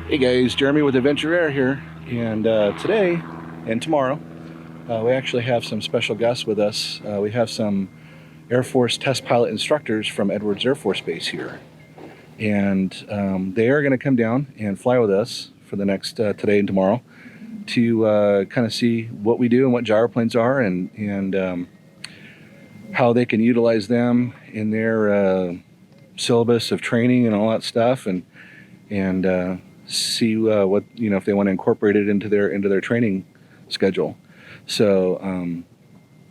Hey guys, Jeremy with Adventure Air here, and today and tomorrow we actually have some special guests with us. We have some Air Force test pilot instructors from Edwards Air Force Base here, and they are going to come down and fly with us for the next today and tomorrow to kind of see what we do and what gyroplanes are, and how they can utilize them in their syllabus of training and all that stuff, and see what, you know, if they want to incorporate it into their training schedule. So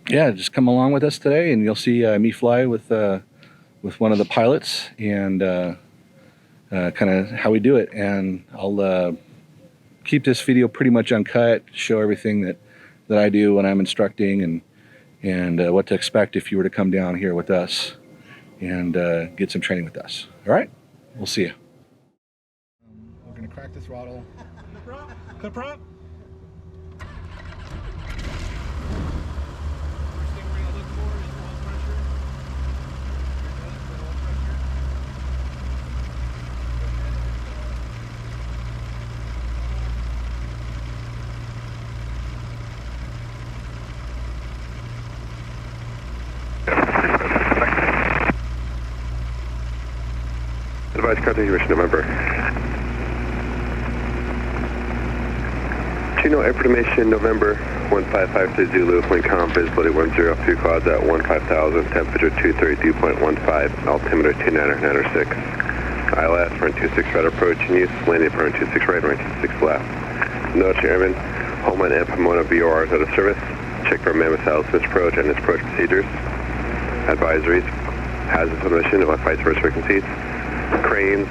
yeah, just come along with us today, and you'll see me fly with one of the pilots, and kind of how we do it. And I'll keep this video pretty much uncut, show everything that I do when I'm instructing, and what to expect if you were to come down here with us and get some training with us. All right, we'll see you. We're going to crack the throttle. Clip prop. Advise continuation November. Chino information November 155 to Zulu, wind calm, visibility 102, clouds at 15,000, temperature 232.15, altimeter 29906. ILS run 26 right approach in use, landing for run 26 right, run 26 left. Notice Airman, Homeland and Pomona VORs out of service. Check for Mammoth House approach and its approach procedures. Advisories, hazardous emission of flight source frequencies. Cranes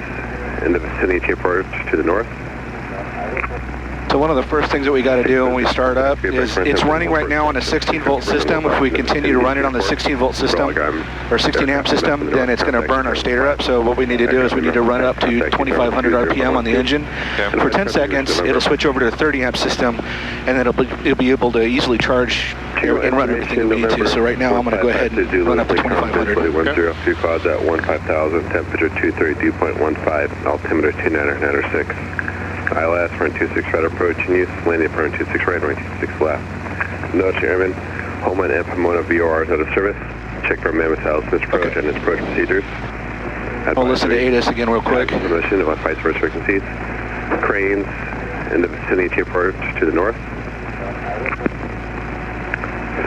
in the vicinity to approach to the north. So one of the first things that we got to do when we start up is, it's running right now on a 16-volt system. If we continue to run it on the 16-volt system or 16-amp system, then it's going to burn our stator up. So what we need to do is we need to run it up to 2,500 RPM on the engine. For 10 seconds, it'll switch over to a 30-amp system, and then it'll be able to easily charge and run everything that we need to. So right now, I'm going to go ahead and run up to 2,500. 102, clouds at 15,000, temperature 232.15, altimeter 29906. ILS run 26 right approach in use, landing for run 26 right, run 26 left. Notice Airman, Homeland and Pomona VORs out of service. Check for Mammoth House approach and its approach procedures. I'll listen to ADIS again real quick. Emission of flight source frequencies. Cranes in the vicinity to approach to the north.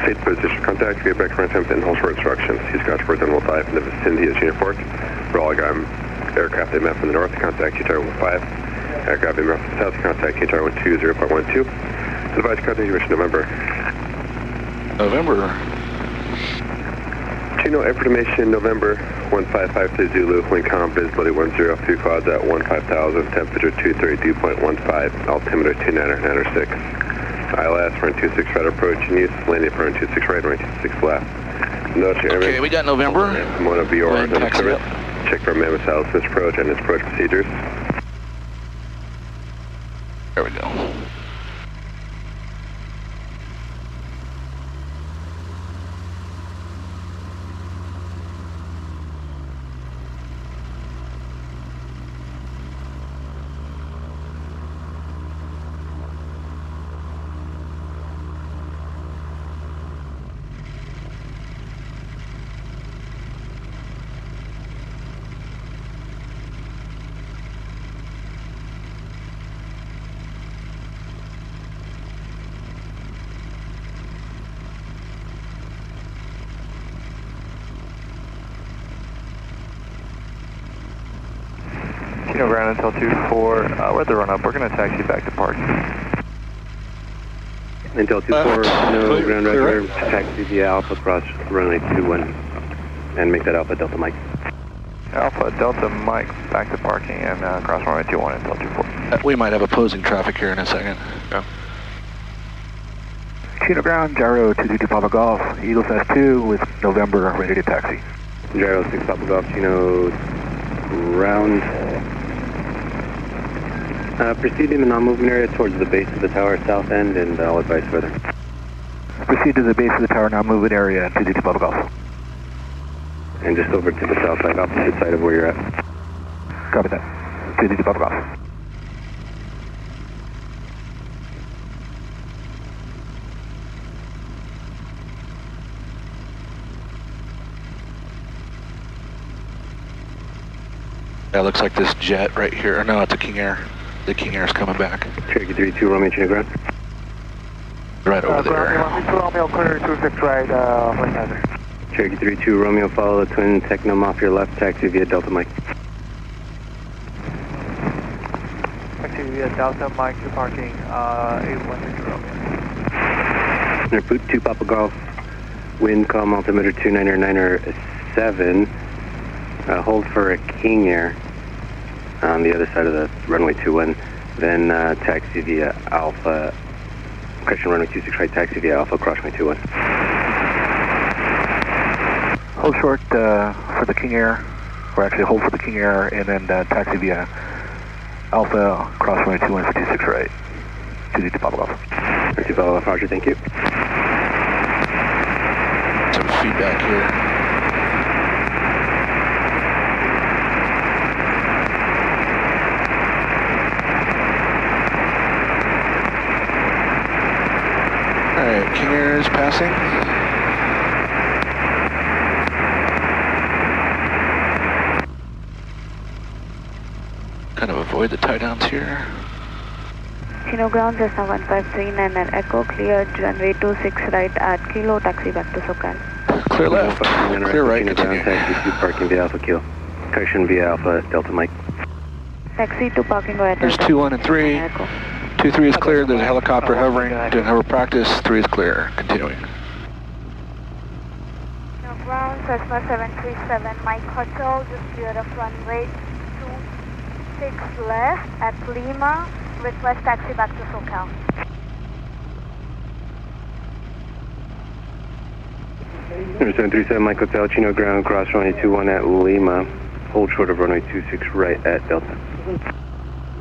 State position contact, get back front temp and hold for instructions. Use Scotchford and will dive in the vicinity of Uniport. Raleigh aircraft AMF from the north, contact Utah 15. Aircraft AMF from the south, contact Utah 120.12. Advise continuation November. Chino information November 155 to Zulu, wind calm, visibility 102, clouds at 15,000, temperature 232.15, altimeter 29906. ILS run 26 right approach in use, landing for run 26 right, run 26 left. Notice Airman. Okay, we got November. Pomona VORs out of service. Check for Mammoth House approach and its approach procedures. There we go. Chino ground until 2-4, we're at the run up, we're going to taxi back to park. Until 2-4, no ground record, taxi via Alpha cross runway 21, and make that Alpha Delta Mike. Alpha Delta Mike back to parking and cross runway 21 until 2-4. We might have opposing traffic here in a second. Yeah. Chino ground, Gyro 222 Papa Golf, Eagles S2 with November ready to taxi. Gyro 6 Papa Golf, Chino ground. Proceed in the non-movement area towards the base of the tower, south end, and I'll advise further. Proceed to the base of the tower, non-movement area, 222 Papa Golf. And just over to the south side, opposite side of where you're at. Copy that. 222 Papa Golf. That looks like this jet right here. No, it's a King Air. The King Air's coming back. Cherokee 32, Romeo, Chino ground. Right over there. Romeo, clear 26 right, flight hazard. Cherokee 32, Romeo, follow the twin Technom off your left, taxi via Delta Mike. Taxi via Delta Mike to parking, 816 Romeo. Boot 2 Papa Golf, wind calm altimeter 299.7. Hold for a King Air on the other side of the runway 21. Then taxi via Alpha, correction, runway 26 right, taxi via Alpha, cross runway 21. Hold short for the King Air, or actually hold for the King Air, and then taxi via Alpha, cross runway 21 for 26 right. 2 Papa Golf. 2 Papa Golf, Roger, thank you. Some feedback here. Alright, King Air is passing. Kind of avoid the tie downs here. Chino ground Cessna 1539 and Echo cleared runway 26 right at Kilo, taxi back to SoCal. Clear left, clear right, Chino ground, continue. taxi to parking via Alpha Kilo. Correction via Alpha, Delta Mike. Taxi to parking via There's Delta. 2, 1, and 3. Echo. 2, 3 is clear. There's a helicopter hovering. Doing hover practice. 3 is clear. Continuing. Chino ground Cessna 737 Mike Hotel just cleared of runway 26 left at Lima. Request taxi back to SoCal. Number 737 Mike Hotel, Chino ground, cross runway 21 at Lima. Hold short of runway 26 right at Delta.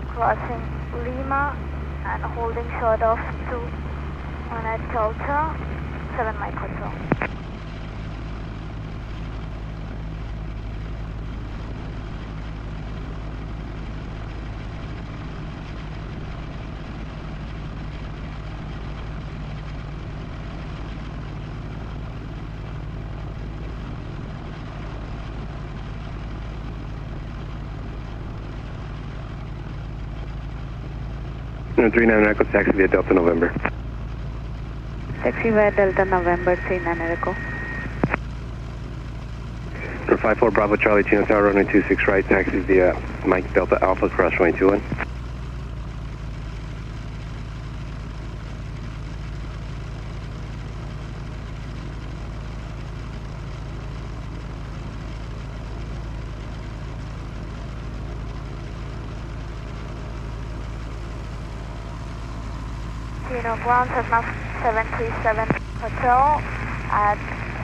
Crossing Lima and holding short of 21 at Delta, 7 Mike Hotel. Number 39 Echo, taxi via Delta November. Taxi via Delta November 39 Echo. Number 54 Bravo Charlie, Chino Tower, runway 26 right, taxi via Mike Delta Alpha, cross runway 21. Chino ground Cessna 737 Hotel at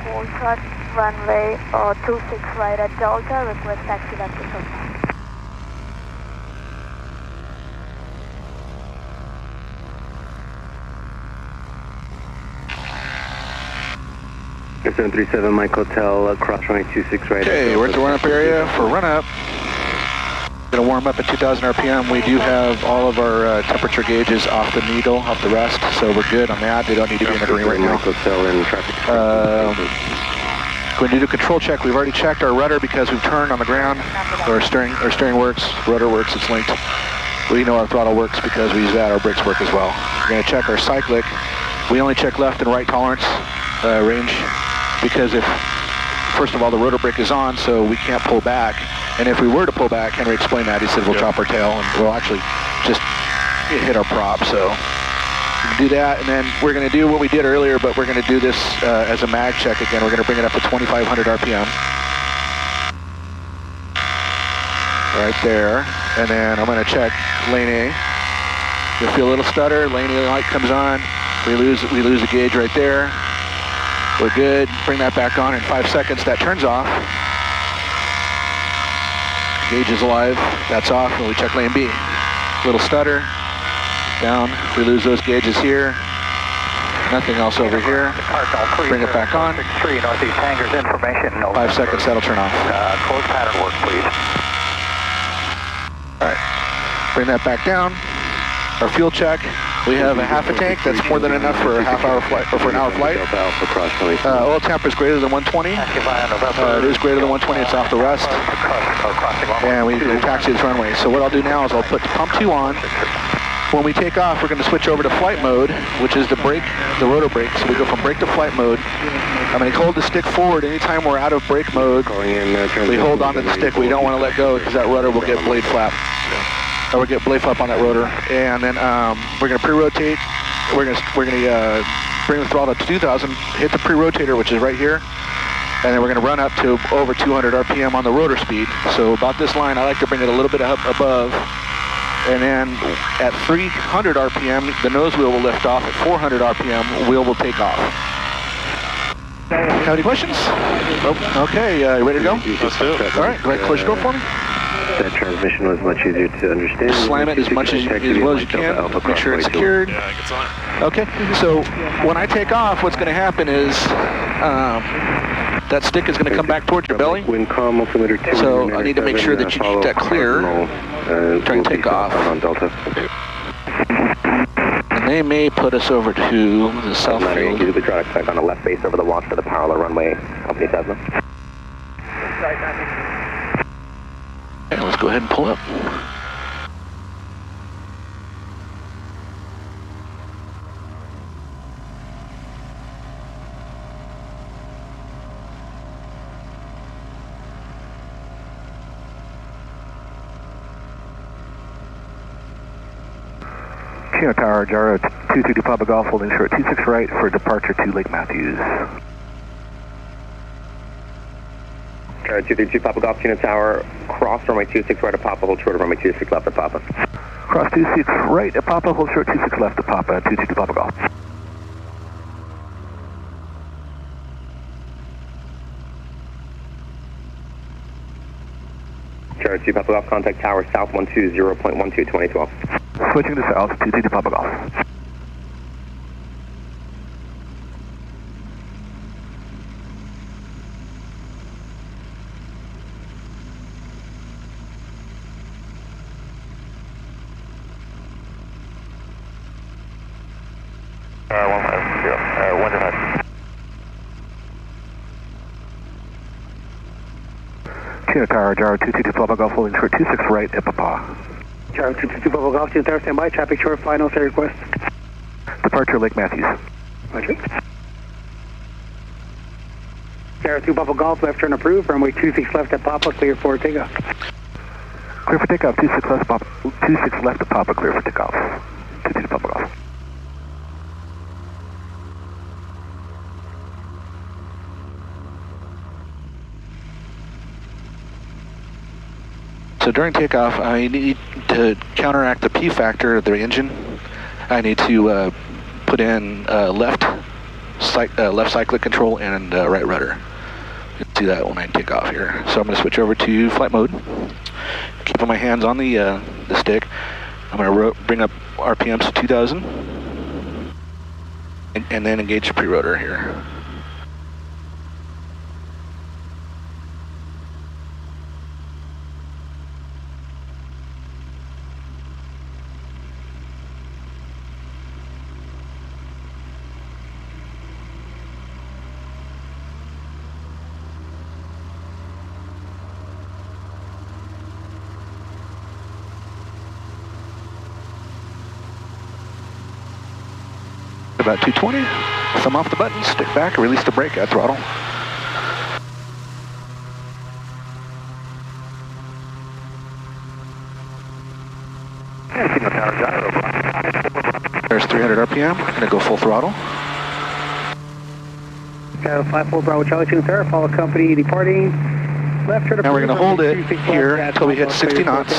hold short runway 26 right at Delta. Request taxi back to SoCal. Number 737 Mike Hotel, cross runway 26 right. Okay, we're at the run-up area for run-up. Going to warm up at 2,000 RPM. We do have all of our temperature gauges off the needle, off the rest, so we're good on that. They don't need to be in a green right now. Mike Hotel in traffic. Going to do a control check. We've already checked our rudder because we've turned on the ground. Our steering works, rudder works, it's linked. We know our throttle works because we use that. Our brakes work as well. We're going to check our cyclic. We only check left and right tolerance range because if, first of all, the rotor brake is on, so we can't pull back. And if we were to pull back, Henry explained that. He said we'll chop our tail and we'll actually just hit our prop. So we can do that, and then we're going to do what we did earlier, but we're going to do this as a mag check again. We're going to bring it up to 2,500 RPM. Right there. And then I'm going to check lane A. You'll feel a little stutter. Lane A light comes on. We lose the gauge right there. We're good. Bring that back on in 5 seconds. That turns off. Gauge is alive. That's off. And we check lane B. Little stutter. Down. We lose those gauges here. Nothing else over here. Bring it back on. 3 Northeast Hangars information. 5 seconds. That'll turn off. Close pattern work, please. All right. Bring that back down. Our fuel check. We have a half a tank. That's more than enough for a half-hour flight or for an hour flight. Delta Alpha cross runway. Oil temp is greater than 120. It is greater than 120. It's off the rust. And we taxi this runway. So what I'll do now is I'll put pump 2 on. When we take off, we're going to switch over to flight mode, which is the brake, the rotor brake. So we go from brake to flight mode. I'm going to hold the stick forward anytime we're out of brake mode. We hold onto the stick. We don't want to let go because that rudder will get blade flap. Or we'll get blade flap on that rotor. And then we're going to pre-rotate. We're going to bring the throttle to 2,000, hit the pre-rotator, which is right here. And then we're going to run up to over 200 RPM on the rotor speed. So about this line, I like to bring it a little bit up above. And then at 300 RPM, the nose wheel will lift off. At 400 RPM, wheel will take off. Have any questions? Oh, okay, you ready to go? Let's do it. All right, go ahead, close your door for me. That transmission was much easier to understand. Slam it as well as you can. Make sure it's secured. Yeah, I get on it. Okay, so when I take off, what's going to happen is that stick is going to come back towards your belly. Wind calm, altimeter 2. So I need to make sure that you keep that clear during takeoff. On Delta. And they may put us over to the south field. Do the hydraulic check on the left base over the watch for the parallel runway, company Cessna. Okay, let's go ahead and pull up. Chino Tower, Gyro 232 Papa Golf, holding short 26 right for departure to Lake Matthews. Gyro 232 Papa Golf, Chino Tower, cross runway 26 right at Papa, hold short of runway 26 left at Papa. Cross 26 right at Papa, hold short 26 left at Papa, 232 Papa Golf. Gyro 2 Papa Golf, contact tower south 120.12 2012. Switching to south, 232 Papa Golf. Chino Tower, Gyro 222 Papa Golf, holding short 26 right at Papa. Gyro 222 Papa Golf, Chino Tower, stand by, traffic short, final, say request. Departure Lake Matthews. Roger. Gyro 2 Papa Golf, left turn approved, runway 26 left at Papa, clear for takeoff. Clear for takeoff, 26 left, Papa, 26 left at Papa, clear for takeoff. 222 Papa Golf. So during takeoff, I need to counteract the P factor of the engine. I need to put in left cyclic control and right rudder. You'll see that when I take off here. So I'm going to switch over to flight mode. Keeping my hands on the stick. I'm going to bring up RPMs to 2,000. And then engage the pre-rotor here. About 220, thumb off the button, stick back, release the brake at throttle. There's 300 RPM, gonna go full throttle. Gyro 54 Bravo Charlie, Chino Tower, follow company departing. Left turn approved. Now we're gonna hold it here until we hit 60 knots.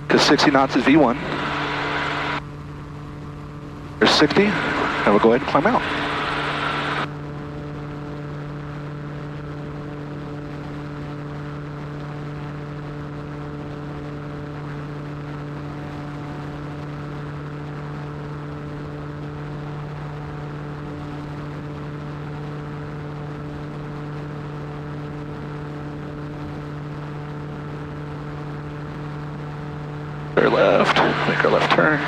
Because 60 knots is V1. There's 60, and we'll go ahead and climb out. clear left, make our left turn.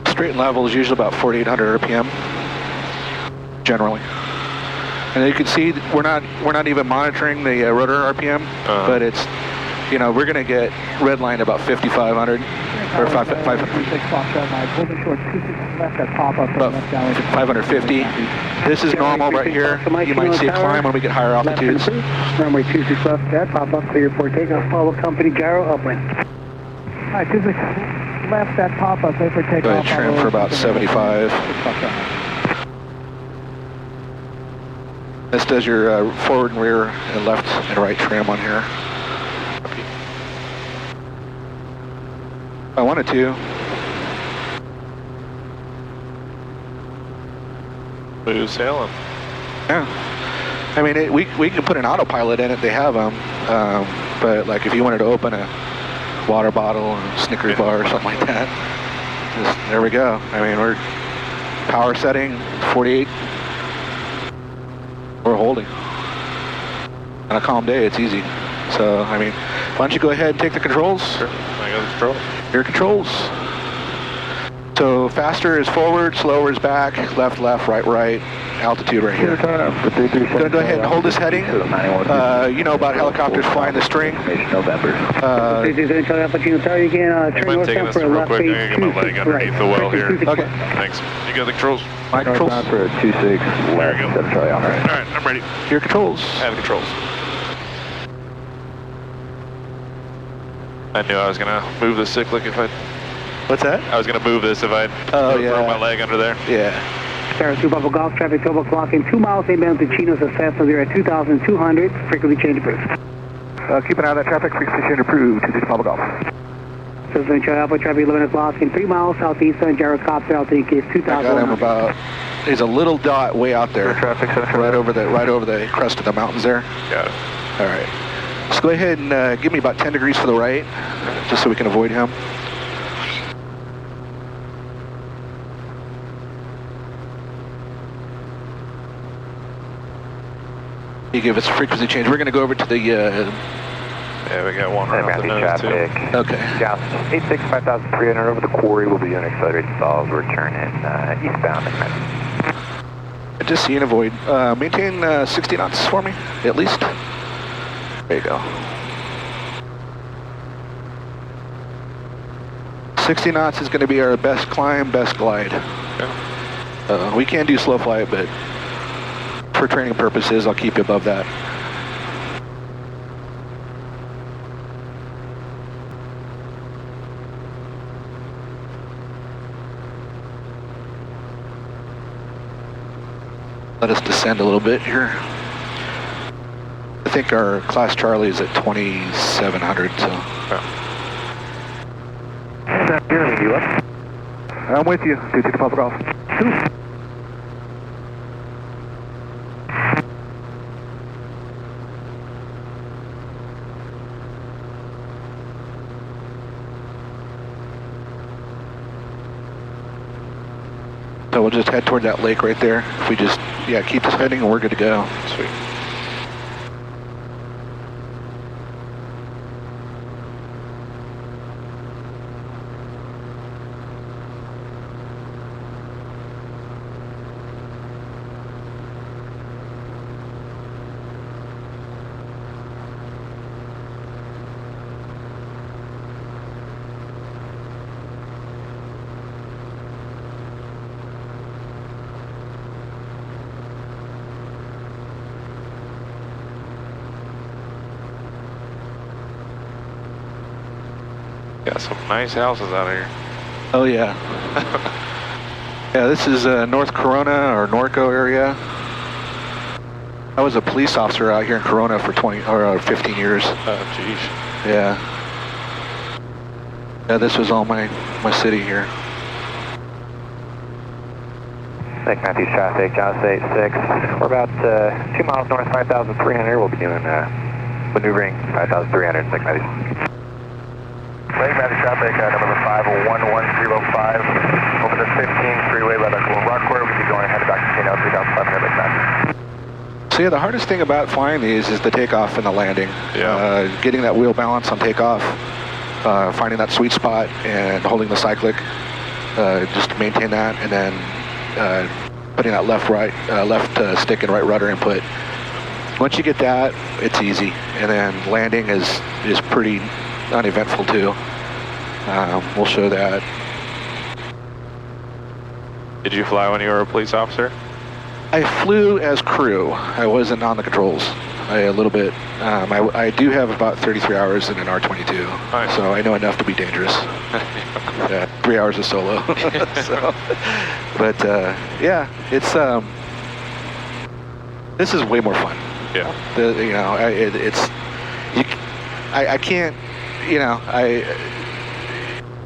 Straight and level is usually about 4,800 RPM, generally. And you can see we're not even monitoring the rotor RPM, but it's, you know, we're gonna get red line about 5,500 or 500. About 550. This is normal right here. You might see a climb when we get higher altitudes. Runway 26 left, that pop up, clear for takeoff, follow company gyro upwind. Alright, 26 left, that pop up, clear for takeoff. Go ahead, trim for about 75. This does your forward and rear and left and right trim on here. If I wanted to. Smooth sailing. Yeah. I mean, we can put an autopilot in it, they have them. But like if you wanted to open a water bottle or a Snickers bar or something like that, just, there we go. I mean, we're power setting 48. We're holding. On a calm day, it's easy. So, I mean, why don't you go ahead and take the controls? Sure. I got the control. Your controls. So faster is forward, slower is back, left, right, altitude right here. Go ahead and hold this heading. You know about helicopters flying the string. November. You can turn I'm taking this real quick. I'm going to get my leg underneath the well here. Okay. Thanks. You got the controls? My controls. For a 26 There left, you go. all right. All right, I'm ready. Your controls. I have controls. I knew I was going to move the cyclic if I... What's that? I was going to move this if I throw my leg under there. Yeah. Sierra 2 Buffalo Golf, traffic 12 o'clock in 2 miles inbound to Chino, successful there at 2,200, frequency change approved. Keep an eye on that traffic, frequency change approved, 2 Papa Golf. System Charlie Alpha, traffic 11 o'clock in 3 miles southeast on Gyrocopter, altitude is I got him 2,100. about, there's a little dot way out there. Traffic right over the crest of the mountains there. Got it. All right. Just go ahead and give me about 10 degrees to the right, just so we can avoid him. You give us a frequency change. We're going to go over to the... Yeah, we got one around the nose too. Okay. Gas 86, 5,300 over the quarry. Will be on accelerated stalls. Return in eastbound. Just see and avoid. Maintain 60 knots for me, at least. There you go. 60 knots is going to be our best climb, best glide. Yeah. We can do slow flight, but for training purposes, I'll keep you above that. Let us descend a little bit here. I think our class Charlie is at 2,700, so. I'm with you. 2 Papa Golf. So we'll just head toward that lake right there. If we just, keep this heading and we're good to go. Sweet. Got some nice houses out here. Oh yeah. Yeah, this is North Corona or Norco area. I was a police officer out here in Corona for 15 years. Oh, jeez. Yeah. Yeah, this was all my city here. Lake Matthews traffic, Gyros 86. We're about 2 miles north, 5,300. We'll be doing maneuvering 5,300, Lake Matthews. Lake Matthews traffic, number 51105. Over the 15 freeway, let us go Rockport. We'll be going ahead back to Chino, 3,500 Lake Matthews. So yeah, the hardest thing about flying these is the takeoff and the landing. Yeah. Getting that wheel balance on takeoff, finding that sweet spot and holding the cyclic, just to maintain that, and then putting that left stick and right rudder input. Once you get that, it's easy, and then landing is pretty uneventful too. We'll show that. Did you fly when you were a police officer? I flew as crew. I wasn't on the controls. A little bit. I do have about 33 hours in an R-22, Nice. so I know enough to be dangerous. 3 hours of solo. So, but yeah, it's this is way more fun. Yeah. I can't,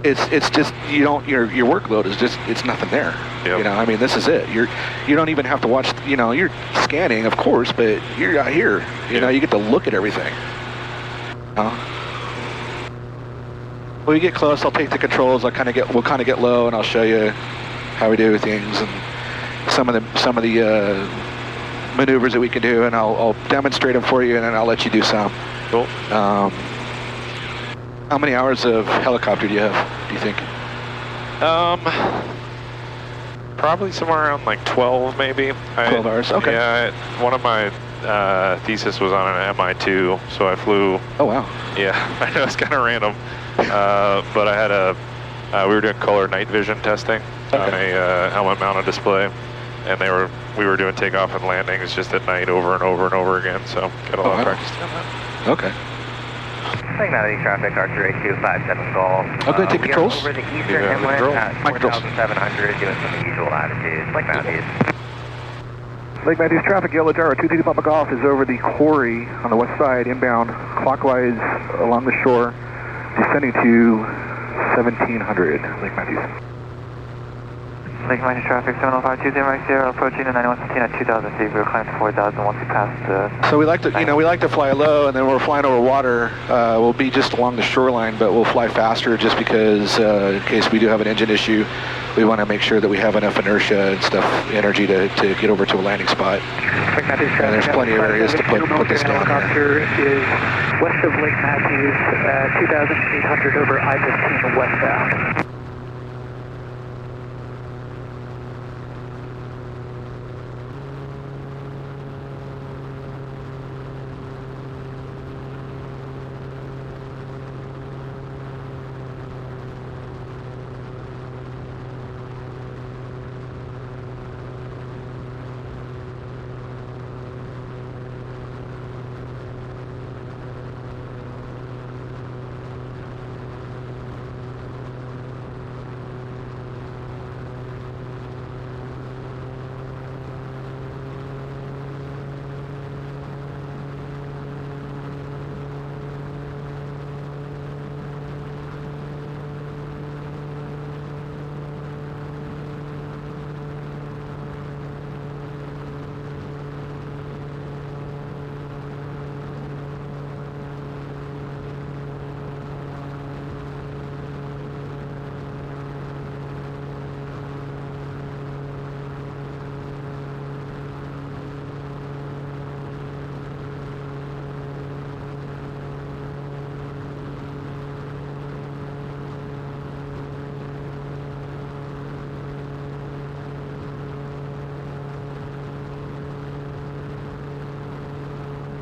it's just your workload is just, it's nothing there. Yep. I mean, this is it. You don't even have to watch, you're scanning, of course, but you're out here, you get to look at everything. When we get close, I'll take the controls, we'll kind of get low, and I'll show you how we do things and some of the maneuvers that we can do, and I'll demonstrate them for you, and then I'll let you do some. Cool. How many hours of helicopter do you have, do you think? Probably somewhere around like 12 maybe. 12 hours, okay. Yeah, one of my thesis was on an MI2, so I flew. Oh, wow. Yeah, I know it's kind of random. But I had we were doing color night vision testing on a helmet mounted display, and we were doing takeoff and landings just at night over and over and over again, so got a lot of practice doing that. Okay. Lake Matthews traffic, Archer 8257 Golf. Okay, take controls. Over the eastern inlet at 4,700, doing some usual latitudes. Lake Matthews. Lake Matthews traffic, Yellow Gyro 222 Papa Golf is over the quarry on the west side, inbound, clockwise along the shore, descending to 1700, Lake Matthews. Lake Matthews traffic, 70520 Mike 0, approaching the 9115 at 2,000 feet. We'll climb to 4,000 once we pass the... So we like to, we like to fly low, and then when we're flying over water, we'll be just along the shoreline, but we'll fly faster just because in case we do have an engine issue, we want to make sure that we have enough inertia and stuff, energy to get over to a landing spot. And there's plenty of areas to put this down Helicopter is west of Lake Matthews, 2,800 over I-15 westbound.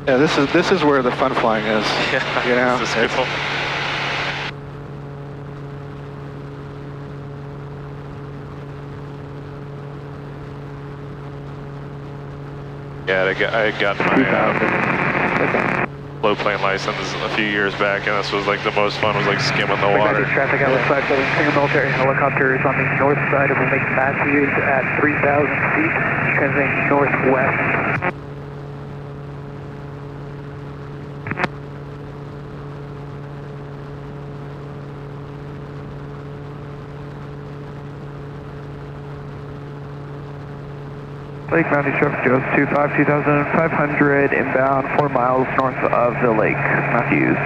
Yeah, this is where the fun flying is. Yeah, this is cool. Yeah, I got my low plane license a few years back, and this was like the most fun, was like skimming the water. Traffic out of 570 paramilitary helicopters on the north side of Lake Matthews at 3,000 feet, transiting northwest. Lake Matthews traffic, Joe's 25, 2,500 inbound, 4 miles north of the lake. Matthews.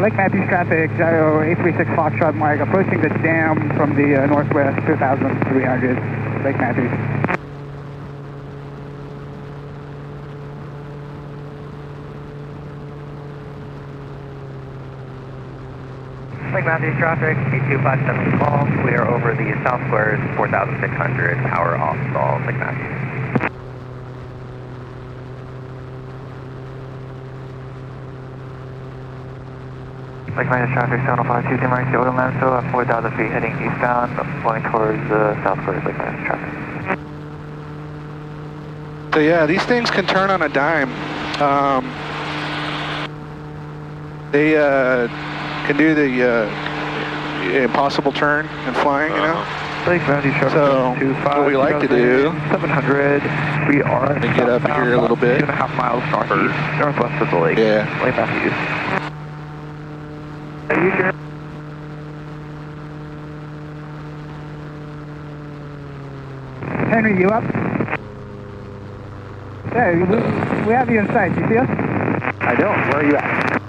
Lake Matthews traffic, gyro 836 Foxtrot Mike, approaching the dam from the northwest, 2,300, Lake Matthews. Lake Matthews traffic, 8257 call. We are over the south squares, 4,600, power off stall, Lake Matthews. Lake Matthews traffic, 70522 Mike, the oil landfill at 4,000 feet heading eastbound, flowing towards the south squares, Lake Matthews traffic. So yeah, these things can turn on a dime. They can do the impossible turn and flying, you know? Lake Matthews traffic, So, 25, what we like to do, 700, we are to get up here a little bit. 2.5 miles northeast, northwest of the lake. Yeah. Lake Matthews. Are you sure? Henry, you up? Yeah, we have you in sight. You see us? I don't. Where are you at?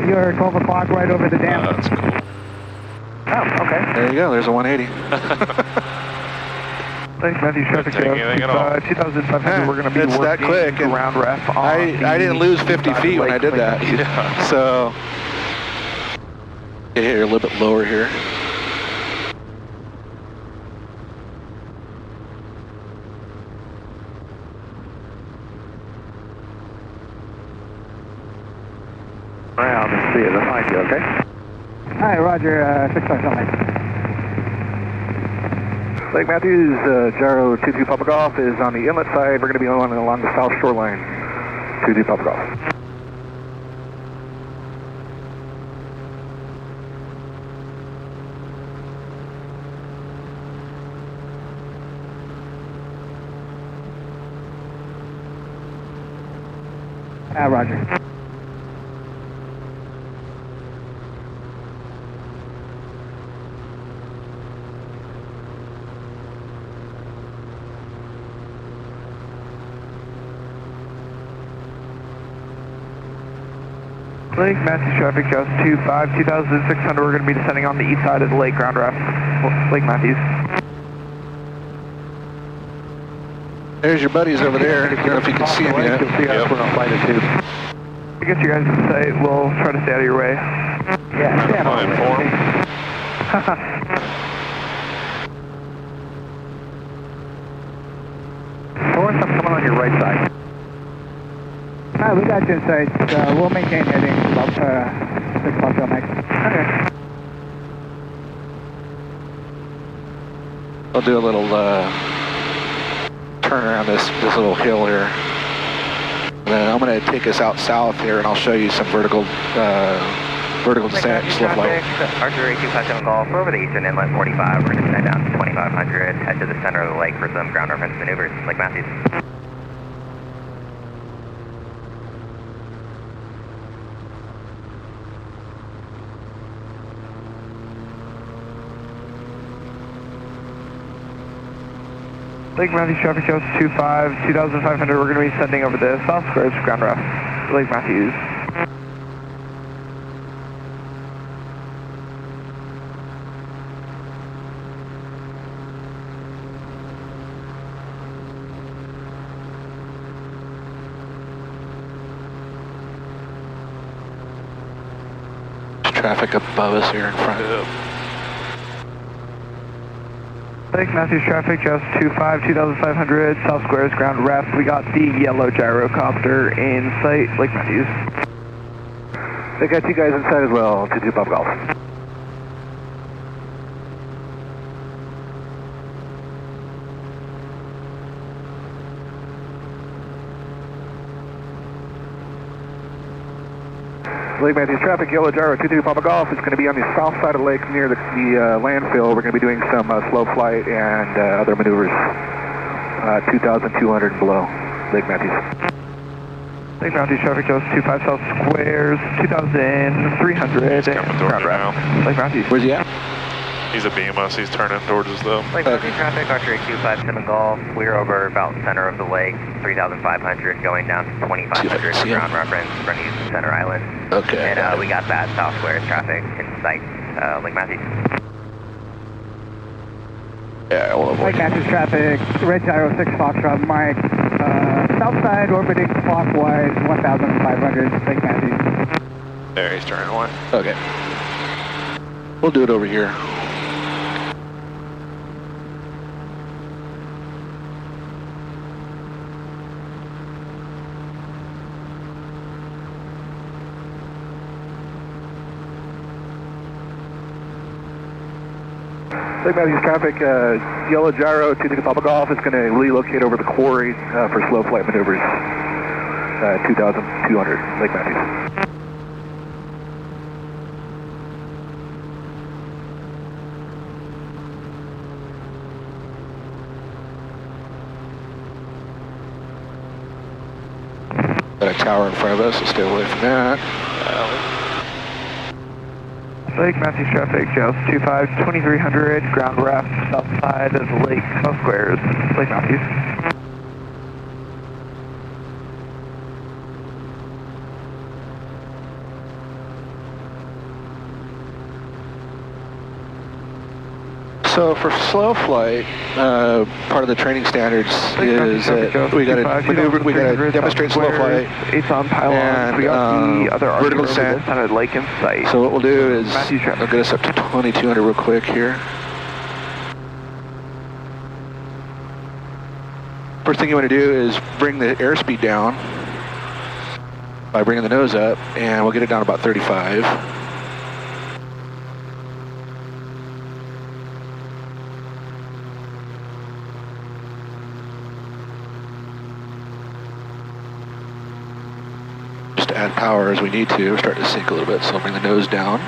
You're 12 o'clock right over the dam. That's cool. Oh, okay. There you go, there's a 180. Lake Matthews traffic, Take anything at all. 2,500, we're going to be It's that working quick, and ground ref on I didn't lose 50 feet when I did that. Yeah. So, get here a little bit lower here. Ground and see it behind you, okay? Hi, Roger, 657 Mike. Lake Matthews, Gyro 22 Papa Golf is on the inlet side. We're going to be along the south shoreline. 22 Papa Golf. Roger. Lake Matthews traffic, just 25, 2,600. We're going to be descending on the east side of the lake, ground ref. Lake Matthews. There's your buddies over there. I don't know if you can see them yet. You'll see us. We're on flight at 2. I guess you guys can say, we'll try to stay out of your way. Yeah, stand on Fine it. for 'em. Torrance, I'm coming on your right side. We got you in sight. We'll maintain heading about 6 o'clock till next. Okay. I'll do a little turn around this little hill here. And then I'm going to take us out south here, and I'll show you some vertical descent, slope light. Archer 8257 Golf, over the eastern inlet 45. We're going to descend down to 2,500, head to the center of the lake for some ground reference maneuvers. Lake Matthews. Lake Matthews traffic shows 25, 2,500. We're going to be sending over the south squares ground ref. Lake Matthews. Traffic above us here in front. Lake Matthews traffic, just 25, 2,500, south squares, ground ref. We got the yellow gyrocopter in sight, Lake Matthews. They got you guys inside as well, 22 Papa Golf. Lake Matthews traffic, yellow gyro, 22 Papa Golf. It's going to be on the south side of the lake near the landfill. We're going to be doing some slow flight and other maneuvers. 2,200 below, Lake Matthews. Lake Matthews traffic, just 25 south squares, 2,300. Coming towards you now. Lake Matthews. Where's he at? He's a beam us. He's turning towards us though. Lake Matthews traffic, Archer 25 Golf. We're over about center of the lake, 3,500, going down to 2,500 for ground reference, running to Center Island. Okay. And we got that South Square traffic in sight, Lake Matthews. Yeah, we'll avoid Lake Matthews traffic, red gyro 6 Foxtrot Mike, south side orbiting clockwise 1,500, Lake Matthews. There, he's turning away. Okay. We'll do it over here. Lake Matthews traffic, yellow gyro, 2 Takeoff Golf is going to relocate over the quarry for slow flight maneuvers. 2,200, Lake Matthews. Got a tower in front of us, so stay away from that. Lake Matthews traffic, Gyros 25, 2,300, ground ref, south side of the lake, South Squares, Lake Matthews. So for slow flight, part of the training standards is that we got to demonstrate slow flight. It's on pylons. We got the other vertical descent on a lake in sight. So what we'll do is I'll get us up to 2,200 real quick here. First thing you want to do is bring the airspeed down by bringing the nose up, and we'll get it down about 35. Add power as we need to. We're starting to sink a little bit, so I'll bring the nose down.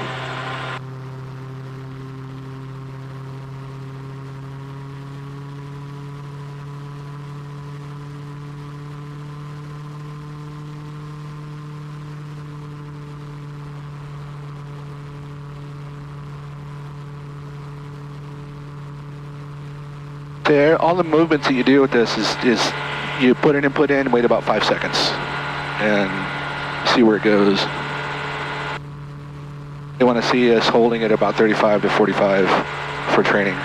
There, all the movements that you do with this is you put in and put in, wait about 5 seconds, and see where it goes. They want to see us holding it about 35 to 45 for training,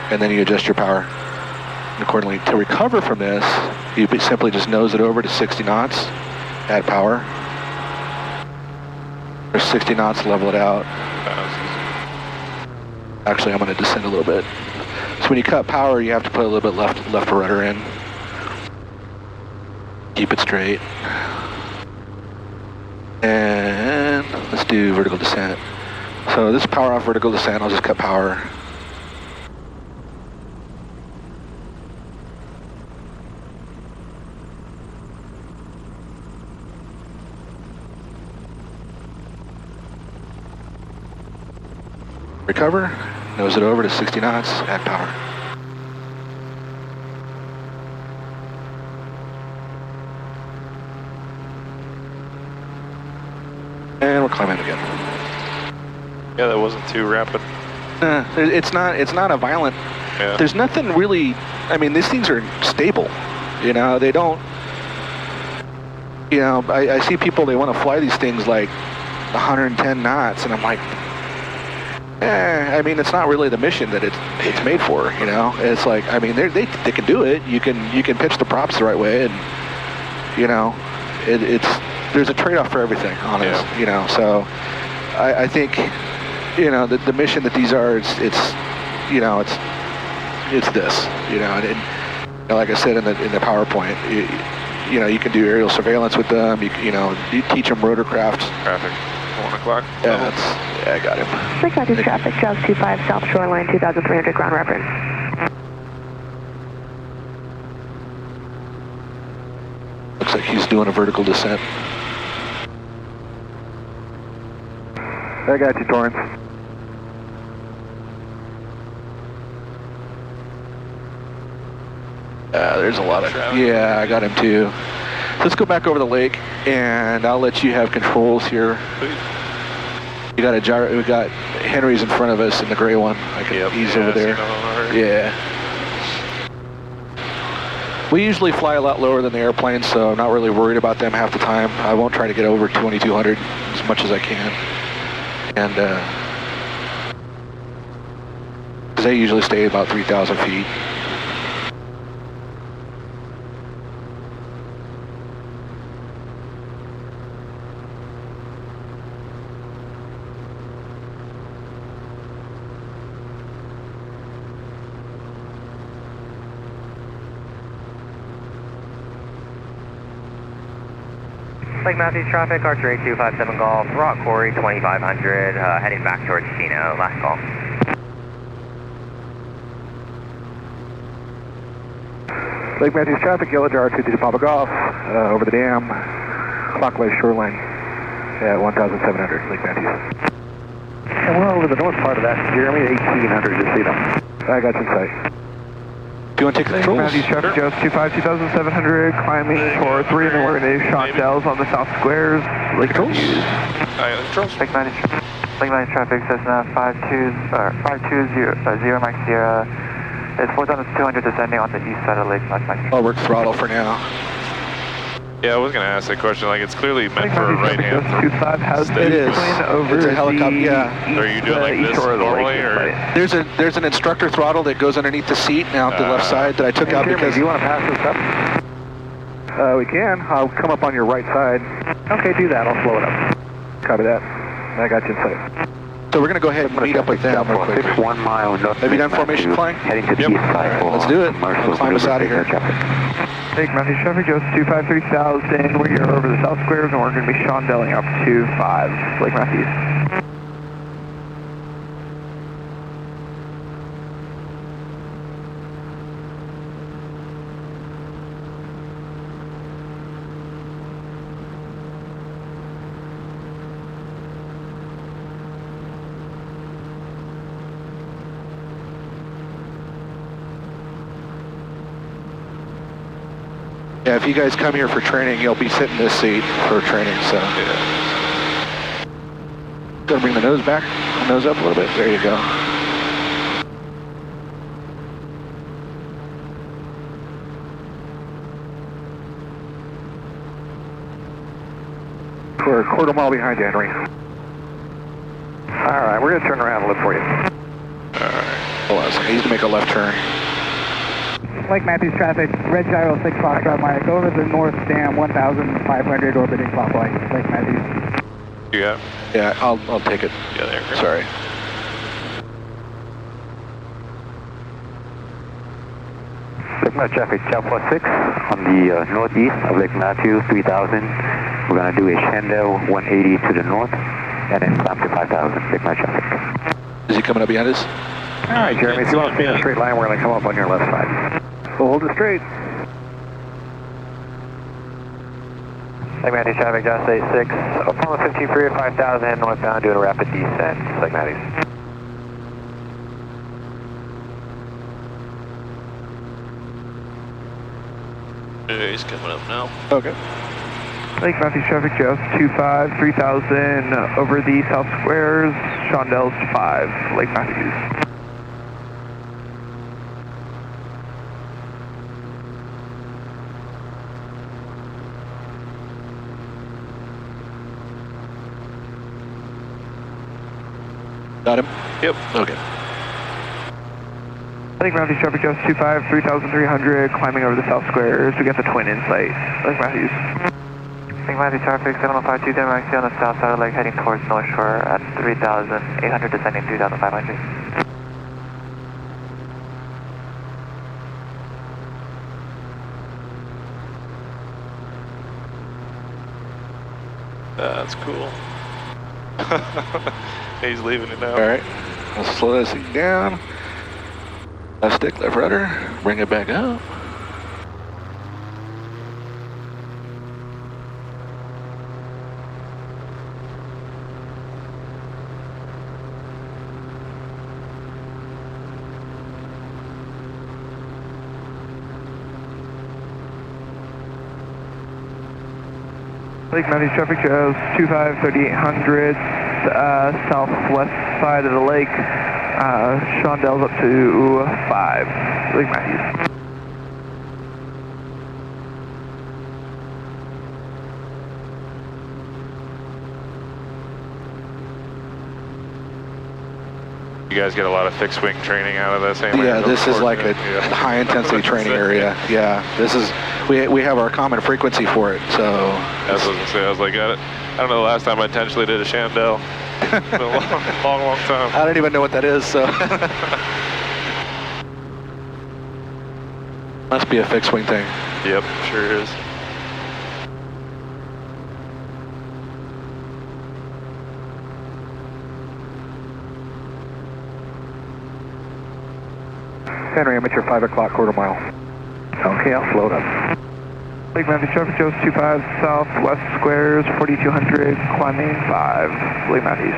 and then you adjust your power accordingly. To recover from this, you simply just nose it over to 60 knots, add power. Or 60 knots, level it out. Actually, I'm going to descend a little bit. So when you cut power, you have to put a little bit left rudder in. Keep it straight. And let's do vertical descent. So this is power off vertical descent. I'll just cut power. Recover, nose it over to 60 knots, add power. And we're climbing again. Yeah, that wasn't too rapid. It's not a violent. Yeah. There's nothing really. I mean, these things are stable. You know, they don't. You know, I see people, they want to fly these things like 110 knots, and I'm like, I mean, it's not really the mission that it's made for. You know, it's like, I mean, they can do it. You can pitch the props the right way, and you know, there's a trade-off for everything on this, you know. So I think, you know, the mission that these are, it's this, you know, and like I said in the PowerPoint, you know, you can do aerial surveillance with them. You know, you teach them rotorcraft. Traffic, 1 o'clock. Yeah, I got him. Lake Matthews traffic, Gyros 25, South Shoreline, 2,300 ground reference. Looks like he's doing a vertical descent. I got you, Torrance. There's a lot of... Yeah, I got him too. Let's go back over the lake, and I'll let you have controls here. We got a gyro. We got Henry's in front of us in the gray one. I can ease over there. Yeah. We usually fly a lot lower than the airplanes, so I'm not really worried about them half the time. I won't try to get over 2200 as much as I can, and because they usually stay about 3,000 feet. Lake Matthews traffic, Archer 8257 Golf, Rock Quarry 2500, heading back towards Chino. Last call. Lake Matthews traffic, Yellow Jar 22 Papa Golf, over the dam, clockwise shoreline at 1,700, Lake Matthews. And we're over the north part of that, Jeremy, 1800, just so you know. I got you in sight. Do you want to take the controls? Matthews traffic, Joe's 25, 2700, climbing for 3 in the morning, shot dells on the south squares, Lake Matthews. Lake Matthews traffic, Cessna 520 Mike Sierra. It's 4,200 descending on the east side of Lake Matthews. I'll work throttle for now. Yeah, I was going to ask that question. Like, it's clearly meant for a right hand. 25 has been over it's a helicopter. Yeah. Are you doing like this normally, or? There's an instructor throttle that goes underneath the seat and out the left side that I took out because. Do you want to pass this up? We can. I'll come up on your right side. Okay, do that. I'll slow it up. Copy that. I got you in sight. So we're going to go ahead and meet up with them real quick. 1 mile north. Have you done formation flying? Heading to the east side. Let's do it. Climb us out of here. Lake Matthews traffic, Joe's 25, 3000. We're here over the south squares, and we're going to be shondelling up to 5. Lake Matthews. Yeah, if you guys come here for training, you'll be sitting in this seat for training, so. Yeah. Gonna bring the nose back, the nose up a little bit. There you go. We're a quarter mile behind you, Henry. All right, we're going to turn around and look for you. All right. Hold on a second. He's to make a left turn. Lake Matthews traffic, Red Gyro 6 Foxtrot Mike, over the north dam, 1,500 orbiting clockwise, Lake Matthews. Yeah. Yeah, I'll take it. Yeah, there. Great. Sorry. Lake Matthews traffic, Chopper 6 on the northeast of Lake Matthews, 3000. We're going to do a Shandell 180 to the north and then climb to 5,000. Lake Matthews traffic. Is he coming up behind us? All right, Jeremy, if you want to stay in a straight line, we're going to come up on your left side. Hold it straight. Lake Matthews traffic, Josh 86. Apollo 15 free at 5,000, northbound, doing a rapid descent. Lake Matthews. He's coming up now. Okay. Lake Matthews traffic, Joe's 25, 3000, over the south squares, shondells to 5, Lake Matthews. Got him? Yep. Okay. Lake Matthews traffic, Joe's 25, 3,300, climbing over the south squares. We got the twin in sight. Lake Matthews. Lake Matthews traffic, 705 Maxi on the south side of the lake, heading towards North Shore at 3,800, descending 3,500. That's cool. He's leaving it now. All right. I'll slow this thing down. Left stick, left rudder. Bring it back up. Lake Matthews traffic, Joe's 25, 3800, southwest side of the lake. Shondell's up to 5, Lake Matthews. You guys get a lot of fixed wing training out of this? Yeah, this is like a high intensity training area. Yeah, this is, we have our common frequency for it, so. That's what I was gonna say. I was like, I don't know the last time I intentionally did a Chandelle. It's been a long time. I don't even know what that is, so. Must be a fixed wing thing. Yep, sure is. Henry, amateur 5 o'clock, quarter mile. Okay, I'll float up. Lake Matthews traffic, Joe's 25 southwest squares, 4200, climbing 5, Lake Matthews.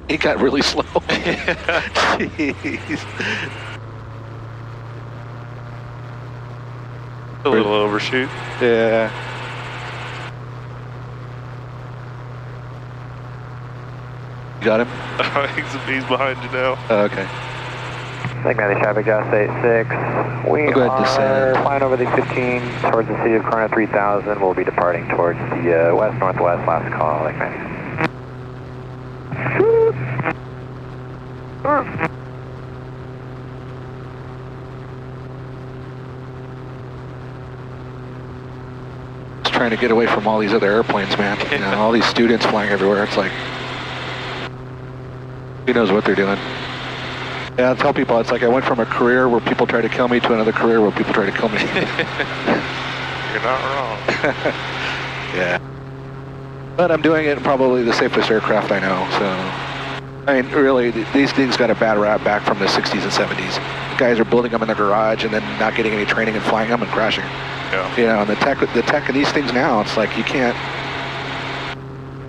It got really slow. Jeez. A little overshoot. Yeah. You got him? He's behind you now. Oh, okay. Lake Matthews traffic, Just 86. We We'll go ahead and descend. are flying over the 15 towards the city of Corona 3000. We'll be departing towards the west-northwest, last call, Lake Matthews. Just trying to get away from all these other airplanes, man. You know, all these students flying everywhere. It's like, who knows what they're doing? Yeah, I tell people, it's like I went from a career where people try to kill me to another career where people try to kill me. You're not wrong. Yeah. But I'm doing it in probably the safest aircraft I know, so. I mean, really, these things got a bad rap back from the 60s and 70s. The guys are building them in their garage and then not getting any training and flying them and crashing. Yeah. You know, and the tech of these things now, it's like you can't.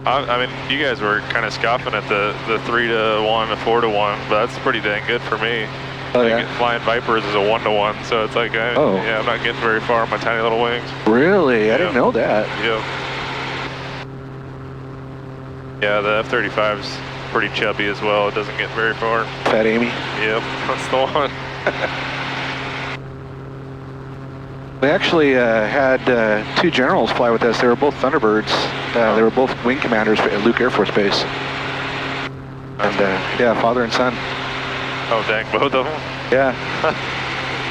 I mean, you guys were kind of scoffing at the 3-to-1 to 4-to-1, but that's pretty dang good for me. Oh, yeah? Flying Vipers is a 1-to-1, so it's like, yeah, I'm not getting very far on my tiny little wings. Really? I didn't know that. Yeah. Yeah, the F-35's pretty chubby as well. It doesn't get very far. Fat Amy? Yep, that's the one. We actually had 2 generals fly with us. They were both Thunderbirds. They were both wing commanders at Luke Air Force Base. And yeah, father and son. Oh, dang, both of them? Yeah.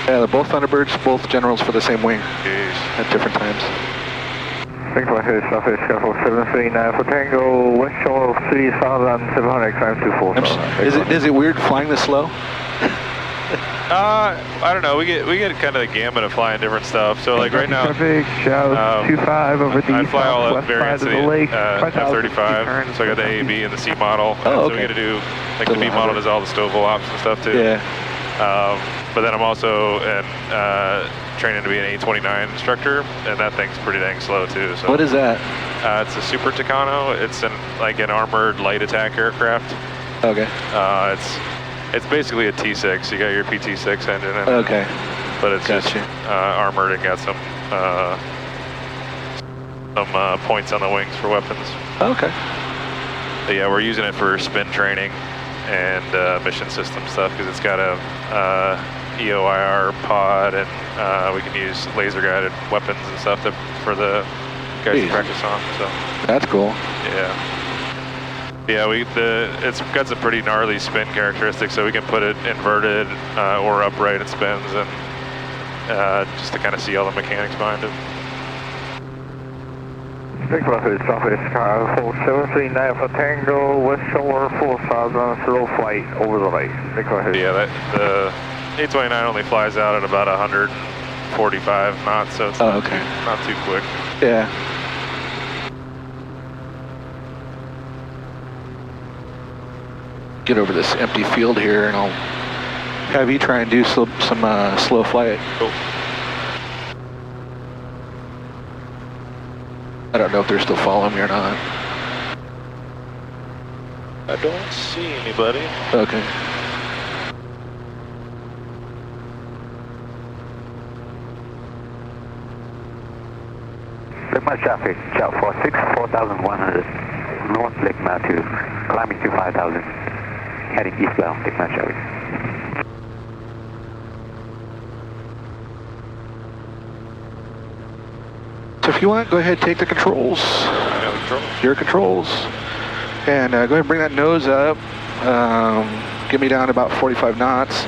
Yeah, they're both Thunderbirds, both generals for the same wing. Jeez. At different times. Thanks for my Southwest Skyfall 739 for Tango, West Shore 3700, climb 24. Is it weird flying this slow? I don't know. We get kind of the gamut of flying different stuff. So like right now, Traffic, Shout 25 over the I fly all up southwest variants side of of the lake. F-35. So I got the A, B, and the C model. Oh, so we got to do, like the B model does all the Stovall ops and stuff too. Yeah. But then I'm also training to be an A-29 instructor, and that thing's pretty dang slow too. So What is that? it's a Super Tucano. It's like an armored light attack aircraft. Okay. It's basically a T6. You got your PT6 engine in it. Okay. But it's Gotcha. just armored and got some points on the wings for weapons. Okay. But yeah, we're using it for spin training and mission system stuff because it's got a EOIR pod, and we can use laser guided weapons and stuff for the guys to practice on. So that's cool. Yeah. Yeah, it's got some pretty gnarly spin characteristics, so we can put it inverted or upright. It spins, and just to kind of see all the mechanics behind it. Big Southwest Skyfall 739 for Tango, West Shore 4000, slow flight over the lake. Yeah, the A-29 only flies out at about 145 knots, so it's not too quick. Yeah. Get over this empty field here and I'll have you try and do some slow flight. Cool. I don't know if they're still following me or not. I don't see anybody. Okay. Lake Matthews traffic, Chow 46, 4,100. North Lake Matthews, climbing to 5,000. Heading eastbound, Lake Matthews traffic. So if you want, go ahead, take the controls. Your controls. And go ahead and bring that nose up. Get me down to about 45 knots.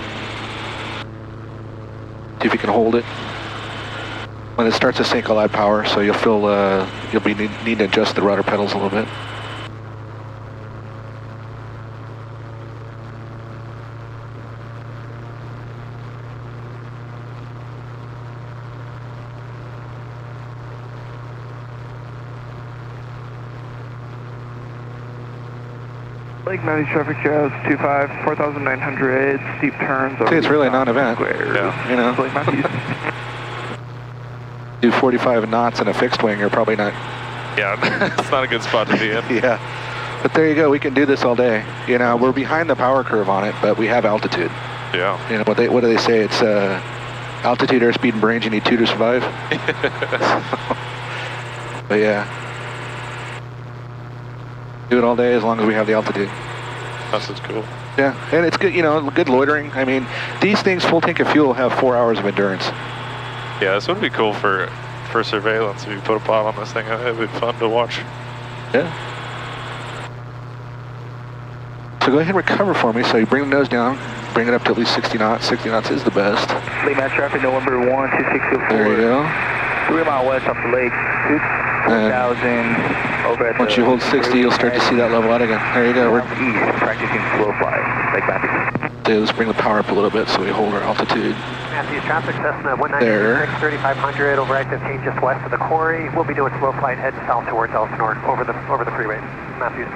See if you can hold it. When it starts to sink, I'll add power, so you'll feel you'll be need to adjust the rudder pedals a little bit. Lake Matthews traffic, Gyros 25, 4,900, steep turns. See, it's really a non-event. Yeah. You know. Lake Matthews. Do 45 knots in a fixed wing, you're probably not. Yeah, it's not a good spot to be in. Yeah. But there you go, we can do this all day. You know, we're behind the power curve on it, but we have altitude. Yeah. You know, what do they say? It's altitude, airspeed, and range, you need 2 to survive. But yeah. Do it all day as long as we have the altitude. That's cool. Yeah, and it's good, you know, good loitering. I mean, these things, full tank of fuel, have 4 hours of endurance. Yeah, this would be cool for surveillance if you put a pod on this thing. It'd be fun to watch. Yeah. So go ahead and recover for me. So you bring the nose down, bring it up to at least 60 knots. 60 knots is the best. Lake Matthews traffic, November 12624. There you go. 3 mile west off the lake, 4,000 over at once you hold 60, you'll start to see that level out again. There you go. We're east, practicing slow fly, Lake Matthews. So let's bring the power up a little bit so we hold our altitude. Matthews traffic, Cessna There. 196, 3,500 over I-15 just west of the quarry. We'll be doing slow flight heading south towards Elsinore over the freeway. Matthews.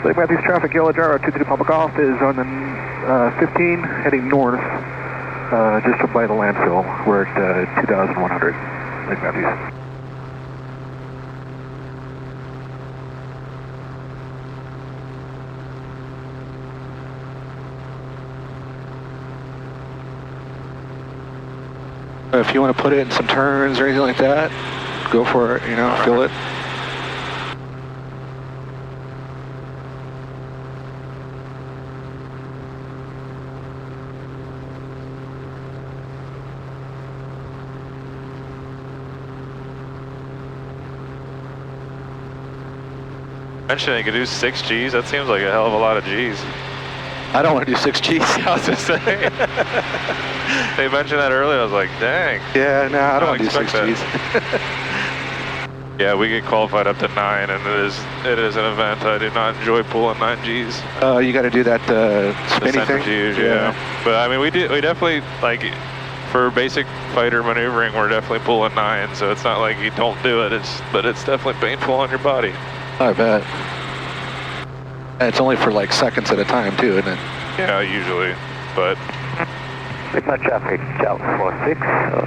Lake Matthews traffic, Yellow Gyro 22 Public Off is on the 15 heading north, just by the landfill. We're at 2,100, Lake Matthews. If you want to put it in some turns or anything like that, go for it, you know, feel it. Mentioning you could do 6 Gs, that seems like a hell of a lot of Gs. I don't want to do 6 Gs. I was just saying. They mentioned that earlier, I was like, dang. Yeah, no, I don't want to do 6 expect Gs. Yeah, we get qualified up to 9, and it is an event. I do not enjoy pulling 9 Gs. You got to do that spinny thing? Yeah. But I mean, we definitely, like, for basic fighter maneuvering, we're definitely pulling 9, so it's not like you don't do it, but it's definitely painful on your body. I bet. And it's only for like seconds at a time too, isn't it? Yeah, usually, but... Lake Matthews traffic, Chow 46,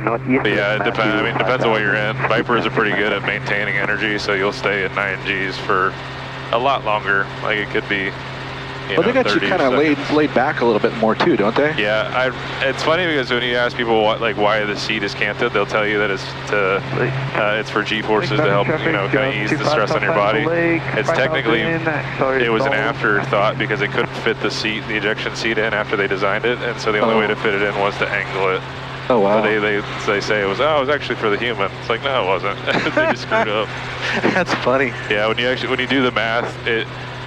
northeast. But yeah, it depends. I mean, it depends on what you're in. Vipers are pretty good at maintaining energy, so you'll stay at 9 Gs for a lot longer. Like it could be, well, they got you kind of laid back a little bit more too, don't they? Yeah, it's funny because when you ask people why the seat is canted, they'll tell you that it's for G-forces to help, you know, kind of ease the stress on your body. It's technically, it was an afterthought because they couldn't fit the ejection seat in after they designed it, and so the only way to fit it in was to angle it. Oh wow. But they say it was actually for the human. It's like, no, it wasn't. They just screwed up. That's funny. Yeah, when you do the math,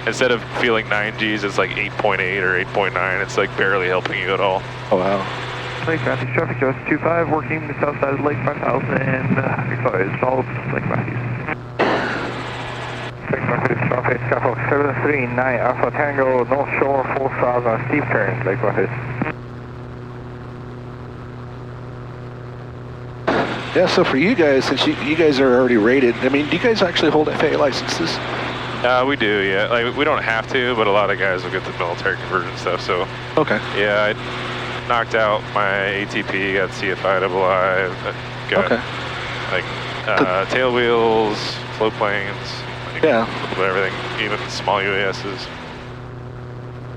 instead of feeling 9 Gs, it's like 8.8 or 8.9. It's like barely helping you at all. Oh wow. Lake Matthews traffic, Gyros 25, working the south side of Lake 5000, sorry, it's all Lake Matthews. Lake Matthews traffic, Scaffold 739 Alpha Tango, North Shore 4000, steep turn, Lake Matthews. Yeah, so for you guys, since you guys are already rated, I mean, do you guys actually hold FAA licenses? We do, yeah. Like, we don't have to, but a lot of guys will get the military conversion stuff, so. Okay. Yeah, I knocked out my ATP, got CFI got like tail wheels, float planes, like, yeah, everything, even small UASs.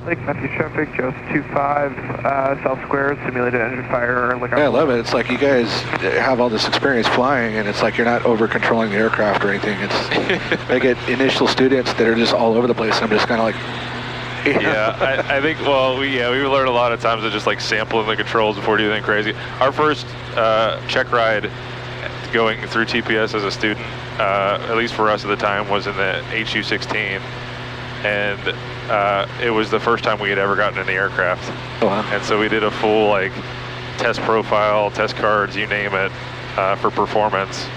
Lake Matthews traffic, just 25, South Square, simulated engine fire. Yeah, I love it. It's like you guys have all this experience flying, and it's like you're not over controlling the aircraft or anything. It's I get initial students that are just all over the place, and I'm just kind of like, yeah, I think, well, we learn a lot of times of just like sampling the controls before we do anything crazy. Our first check ride going through TPS as a student, at least for us at the time, was in the HU-16, and it was the first time we had ever gotten in the aircraft. Oh, wow. And so we did a full like test profile, test cards, you name it, for performance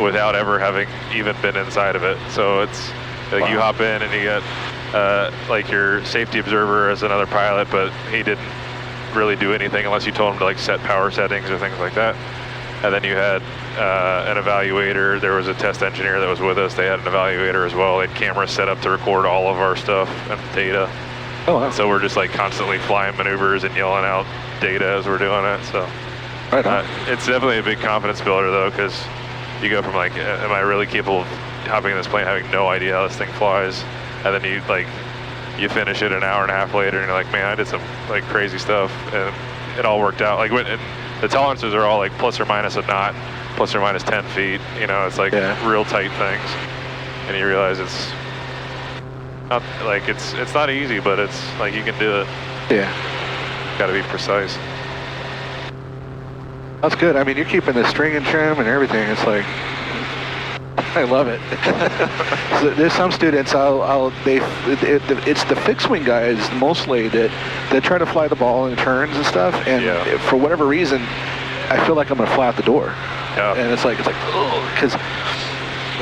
without ever having even been inside of it. So it's like, wow, you hop in and you get like your safety observer as another pilot, but he didn't really do anything unless you told him to like set power settings or things like that. And then you had an evaluator. There was a test engineer that was with us. They had an evaluator as well. They had cameras set up to record all of our stuff and data. Oh, wow. And so we're just like constantly flying maneuvers and yelling out data as we're doing it. So right on. It's definitely a big confidence builder though, because you go from like, am I really capable of hopping in this plane having no idea how this thing flies? And then you finish it an hour and a half later and you're like, man, I did some like crazy stuff and it all worked out. Like the tolerances are all like plus or minus a knot, plus or minus 10 feet. You know, it's like real tight things. And you realize it's not like, it's not easy, but it's like you can do it. Yeah. Got to be precise. That's good. I mean, you're keeping the string and trim and everything. It's like, I love it. So there's some students, it's the fixed wing guys mostly that try to fly the ball in turns and stuff, and for whatever reason, I feel like I'm gonna fly out the door. Yeah. And it's like, oh, because,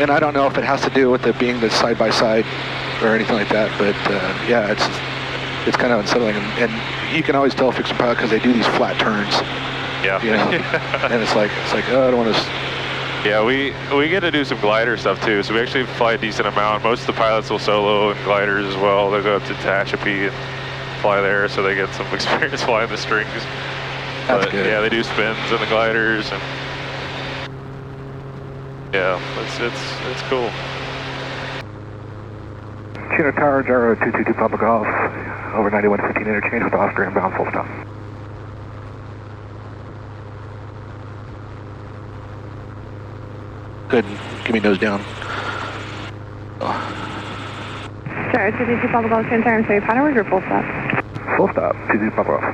and I don't know if it has to do with it being the side by side or anything like that, but yeah, it's kind of unsettling, and you can always tell a fixed wing pilot because they do these flat turns. Yeah. You know, and it's like, oh, I don't want to. Yeah, we get to do some glider stuff too, so we actually fly a decent amount. Most of the pilots will solo and gliders as well. They'll go up to Tehachapi and fly there, so they get some experience flying the strings. That's but, good. Yeah, they do spins in the gliders, and yeah, it's cool. Chino Tower, Gyro 222 Papa Golf, over 9115 interchange with Oscar inbound, full stop. Good. Give me nose down. Gyro 222 Papa Golf, turn turn, so you pattern, or full stop? Full stop, 222 Papa Golf.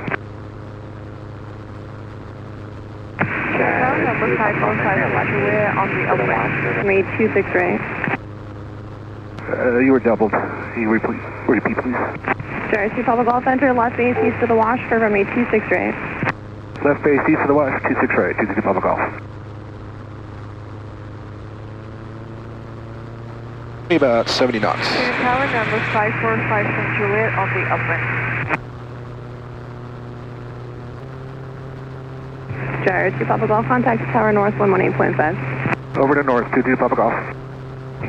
Gyro number 545, runway on the other way. Made 26 right. You were doubled. Can you repeat, please? Gyro 2 Papa Golf, enter left base east of the wash for runway 26 right. Left base east of the wash, 26 right, 222 Papa Golf. About 70 knots. Tower number 545 from Juliet on the upwind. Gyro 2 Papa Golf, contact tower north 118.5. Over to north, 22 Papa Golf.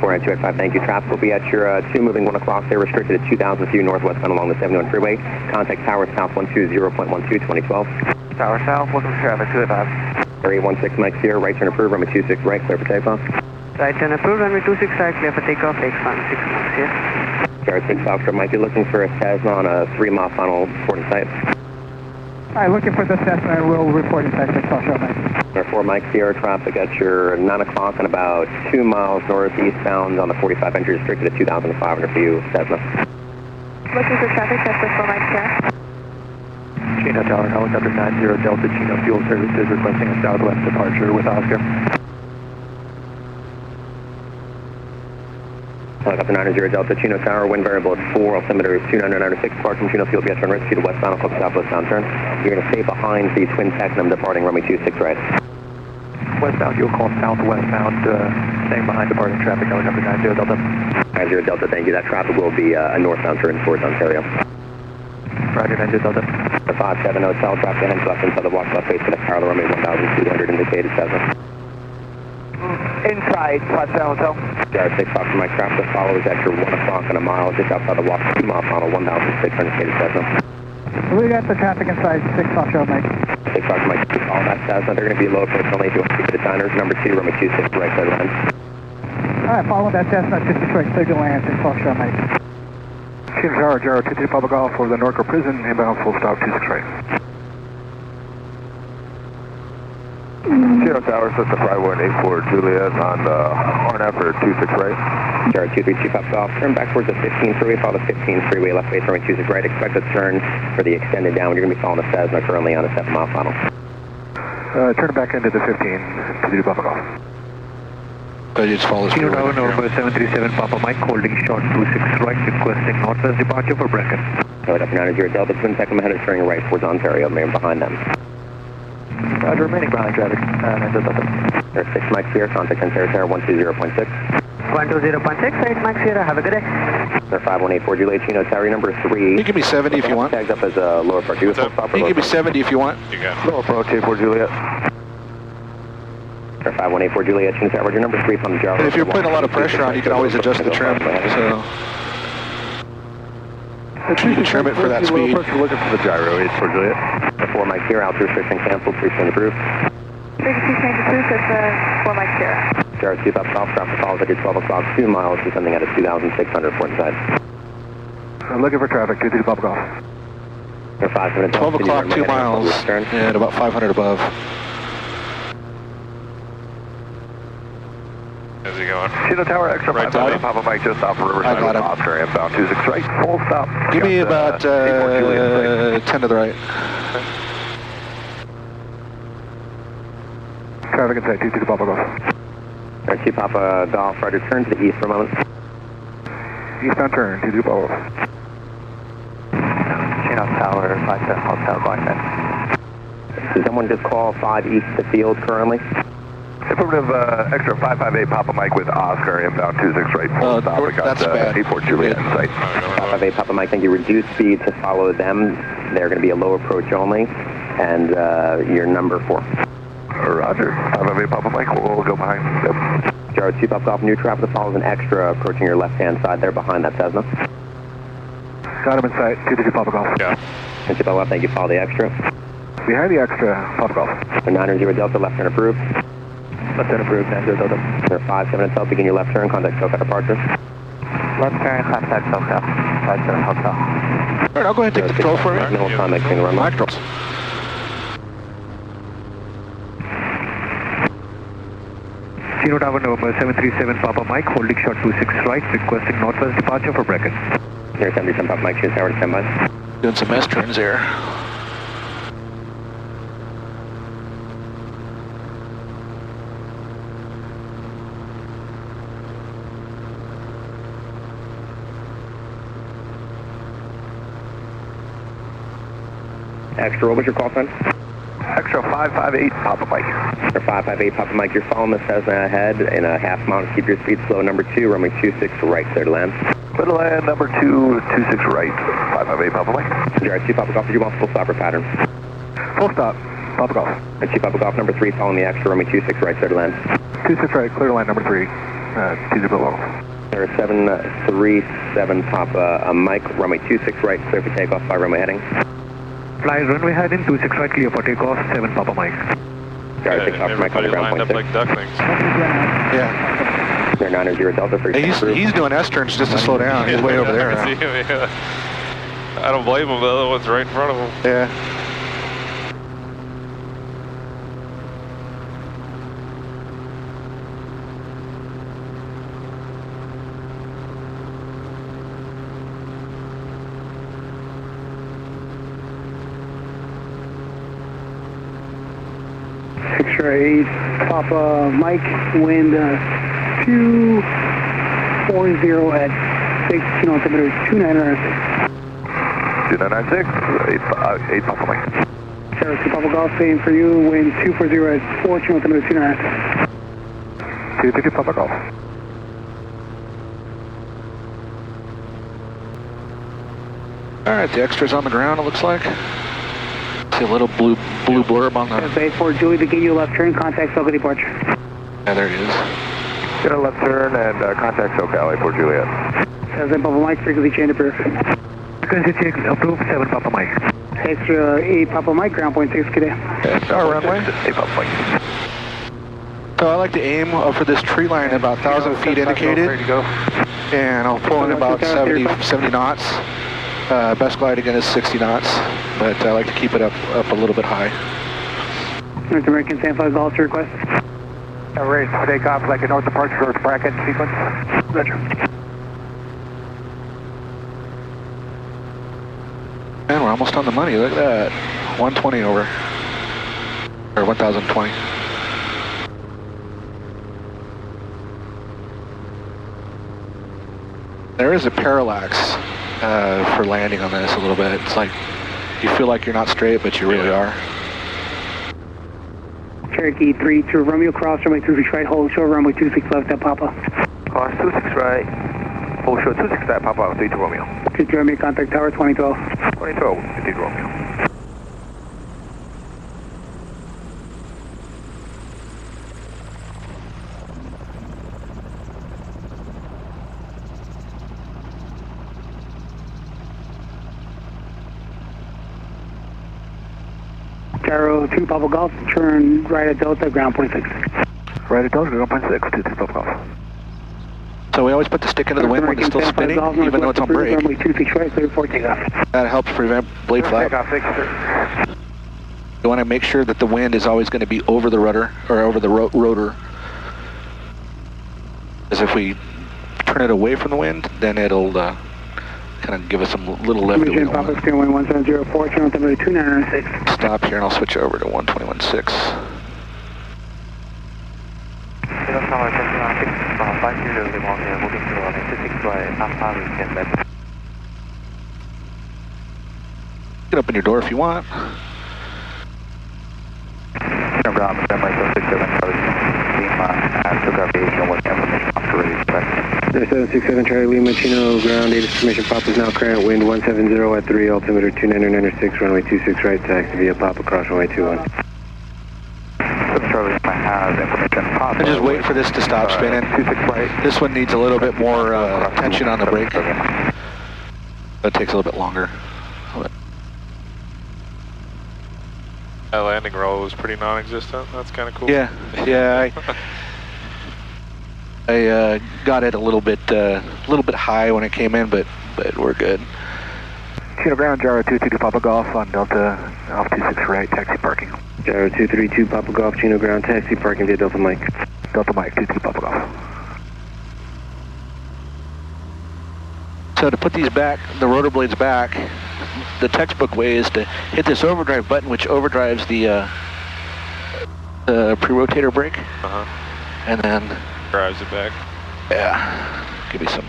49285, thank you. Traffic will be at your 2 moving 1 o'clock. They're restricted at 2,000 feet northwestbound along the 71 freeway. Contact tower south 120.12, 2012. Tower south, welcome to traffic, 285. Area 16 Mike Sierra, right turn approved, runway 26 right, clear for takeoff. Right turn approved, runway 26 right, clear for takeoff, X1, 6 months here. Gyro 6 Foxtrot, might be looking for a Cessna on a 3-mile final reporting site. Alright, looking for the Cessna, and we'll report in Texas, Foxtrot, Mike. Number 4 Mike Sierra, traffic at your 9 o'clock and about 2 miles northeastbound on the 45 entry, restricted at 2,500 for you, Cessna. Looking for traffic, Cessna 4 Mike Sierra. Chino Tower, helicopter 90 Delta Chino Fuel Services requesting a southwest departure with Oscar. Helicopter 90 Delta Chino Tower, wind variable at 4, altimeter is 2996, depart from Chino Fuel, be at turn right, speed westbound, clock southwest downturn. You're going to stay behind the twin Tecnam departing runway 26 right. Westbound, you'll call southwestbound, staying behind departing traffic, helicopter 90 Delta. 90 Delta, thank you. That traffic will be a northbound turn towards Ontario. Roger, 90 Delta. 57 Hotel, traffic ahead left inside the walk left face for the parallel runway 1200 indicated 7. Inside, 57 Hotel. Gyro 6 Fox Mike, traffic to follow is extra 1 o'clock on a mile, just outside the walk, 2 mile final, 1,600 feet of Cessna. We got the traffic inside 6 Foxtrot Mike. 6 Fox Mike, follow that Cessna. They're going to be low approach only if you want to keep the diners. Number 2, runway 26, right side line. Alright, follow that Cessna 56 right, clear to land, 6 Foxtrot Mike. Chino Tower, Gyro 23 Papa Golf for the Norco Prison, inbound full stop 26 right. Chino Tower, Cessna 5184 Juliet on RNF for 26 right. Gyro 232 Papa Golf, turn back towards the 15 freeway, follow the 15 freeway, left base runway 26 right, expect a turn for the extended down. You're going to be following the Cessna currently on a 7 mile final. Turn back into the 15 to do Papa Golf. Just follow Chino Tower, November 737 Papa Mike, holding short 26 right, requesting northwest departure for Brecon. Right up 900 Delta, twin Tecum ahead is turning right towards Ontario, man behind them. Roger, remaining ground traffic, 9 Delta. There's 6 Mike Sierra, contact Ontario Tower 120.6. 120.6, 8 Mike Sierra, have a good day. They're 5184 Juliet, Chino Tower, number 3. You give me 70 if you want. Tagged up as a lower approach. You can give me 70 if you want. You got it. Low approach, 84 Juliet. They're 5184 Juliet, Chino Tower, your number 3 from the Gyro. And if you're putting a lot of pressure on, you can always adjust the trim. So you can trim it for that speed. We're looking for the gyro, 84 Juliet. 4 Mike Sierra, altitude restriction canceled, 3 approved. Frequency change approved, that's 4 Mike Sierra. Gyro 2 Papa Golf, traffic follows at your 12 o'clock, 2 miles, descending at a 2,600 port side. Looking for traffic, 22 Papa Golf. They're 5 minutes. 12 o'clock, 2 miles, and about 500 above. How's he going? Chino Tower, extra Right 558 Papa Mike, just off of Riverside. I got him. Oscar, inbound 26 right, full stop. Give me about 10 to the right. Traffic inside 22 Papa Golf. Gyro 2 Papa Golf, right, turn to the east for a moment. Eastbound turn, 22 Papa Golf. Chino Tower, 57 Hotel, going in. Does someone just call 5 east to field currently? Affirmative, extra 558 Papa Mike with Oscar, inbound 26 right, full stop. We got that's bad. 84 Juliet in sight. 558 Papa Mike, thank you. Reduce speed to follow them. They're going to be a low approach only. And you're number 4. Roger. 558 Papa Mike, we'll go behind. Yep. Gyro 2 Papa Golf, new traffic follows an extra approaching your left-hand side there behind that Cessna. Got him in sight, 22 Papa Golf. Yeah. And 2 Papa Golf, thank you. Follow the extra. Behind the extra, Papa Golf. The 900 Delta, left turn approved. Left turn approved, 90 Delta. They're 5-7 Delta, begin your left turn, contact SoCal departure. Left turn, contact SoCal, 57 Hotel. All right, I'll go ahead and take the control for you. Middle time, exiting the runway. Mic drops. Chino Tower, November 737 Papa Mike, holding short 26 right, requesting northwest departure for Brecon. Here, 77 Papa Mike, Chino Tower, stand by. Doing some S turns there. Extra, what was your call sign? Extra 558 Papa Mike. For 558 Papa Mike, you're following the Cessna ahead in a half mile to keep your speed slow. Number 2, runway 26 right, clear to land. Clear to land, number 2, 26 right, 558 Papa Mike. Gyro 2 Papa Golf, did you want full stop or pattern? Full stop, Papa Golf. And 2 Papa Golf, number 3, following the extra, runway 26 right, clear to land. 26 right, clear to land, number 3, 22 below. There 737 Papa Mike, runway 26 right, clear for takeoff by runway heading. Fly runway heading, 26 right, clear for takeoff, 7 Papa Mike. Gyro 6 Papa Mike on the ground, lined up 0.6. like ducklings. Yeah. They're 900 Delta, for He's doing S turns just to slow down. He's way over there I now. can see him, yeah. I don't blame him, the other one's right in front of him. Yeah. Extra 8 Papa Mike, wind 240 at 6, Chino altimeter 2996. 2996, 8 Papa Mike. Gyro 2 Papa Golf, same for you, wind 240 at 4, Chino altimeter 296. 22 Papa Golf. All right, the extra's on the ground, it looks like. See a little blue blurb on the... Bay 4 Julie, begin your left turn, contact SoCal departure. Yeah, there it is. Get a left turn and contact SoCal, 4 Juliet. 7 Papa Mike, frequency change approved. Frequency change approved, 7 Papa Mike. Extra 8 Papa Mike, ground point 6 today. That's our runway. 8 Papa Mike. So I like to aim for this tree line at about 1,000 feet indicated. Ready to go. And I'll pull in about 70 knots. Best glide again is 60 knots, but I like to keep it up a little bit high. North American San Francisco Golf to request. Ready for takeoff like a north departure or bracket sequence. Roger. Man, we're almost on the money. Look at that. 120 over. Or 1,020. There is a parallax for landing on this a little bit. It's like you feel like you're not straight, but you really are. Cherokee 3 to Romeo, cross runway 26 right, hold short runway 26 left at Papa. Cross 26 right, hold short 26 right, Papa, 3 to Romeo. 2 to Romeo, contact tower 2012. 2012, 3 to Romeo. Gyro 2 Papa Golf, turn right at Delta, ground point 6. Right at Delta, ground point 6, 2 Papa Golf. So we always put the stick into the wind when it's still spinning, even though it's on brake. Runway 26 right, clear for takeoff. That helps prevent blade flap. Takeoff, 6, You want to make sure that the wind is always going to be over the rudder, or over the rotor. Because if we turn it away from the wind, then it'll kind of give us some little lift that we don't want. Papa, 1704, turn on altimeter 2906. Stop here and I'll switch over to 121.6. Get up in your door if you want. There's 767 Charlie Lima, Chino, ground, data information, Papa is now current, wind 170 at 3, altimeter 2996, runway 26 right, taxi via Papa, cross runway 21. Charlie Lima has information, Papa. And just wait for this to stop spinning. 26 right. This one needs a little bit more tension on the brake. That takes a little bit longer. That landing roll was pretty non-existent. That's kind of cool. Yeah, yeah. I got it a little bit high when it came in, but we're good. Chino ground, Gyro 222 Papa Golf on Delta, off 26 right, taxi parking. Gyro 232 Papa Golf, Chino ground, taxi parking via Delta Mike. Delta Mike, 22 Papa Golf. So to put these back, the rotor blades back, the textbook way is to hit this overdrive button, which overdrives the pre-rotator brake, and then drives it back. Yeah, give me some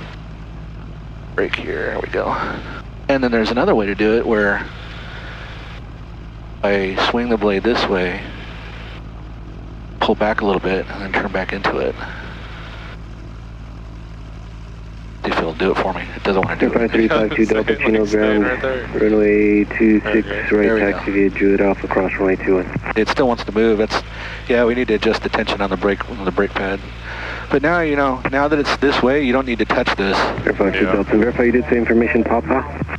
brake here. There we go. And then there's another way to do it where I swing the blade this way, pull back a little bit, and then turn back into it. See if it'll do it for me. It doesn't want to do it. 352 Delta Chino ground, runway 26 right, taxi via Juliet Alpha, cross runway 21. It still wants to move. Yeah, we need to adjust the tension on the brake pad. But now, now that it's this way, you don't need to touch this. Verify Delta. Verify you did say information, Papa.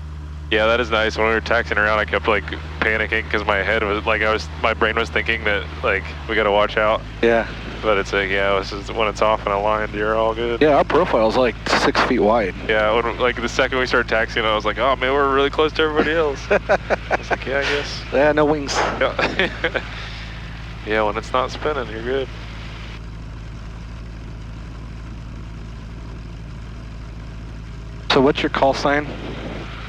Yeah, that is nice. When we were taxiing around, I kept like panicking because my head was like, my brain was thinking that like we got to watch out. Yeah. But it's like, yeah, this is when it's off and aligned, you're all good. Yeah, our profile's like 6 feet wide. Yeah, like the second we started taxiing, I was like, oh man, we're really close to everybody else. I was like, yeah, I guess. Yeah, no wings. Yeah. Yeah, when it's not spinning, you're good. So what's your call sign?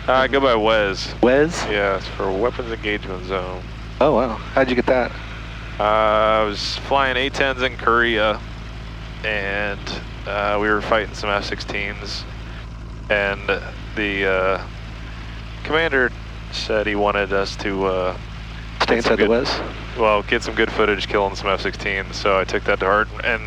I go by Wes. Wes? Yeah, it's for Weapons Engagement Zone. Oh, wow. How'd you get that? I was flying A-10s in Korea, and we were fighting some F-16s, and the commander said he wanted us to stay inside the Wes? Well, get some good footage killing some F-16s, so I took that to heart. And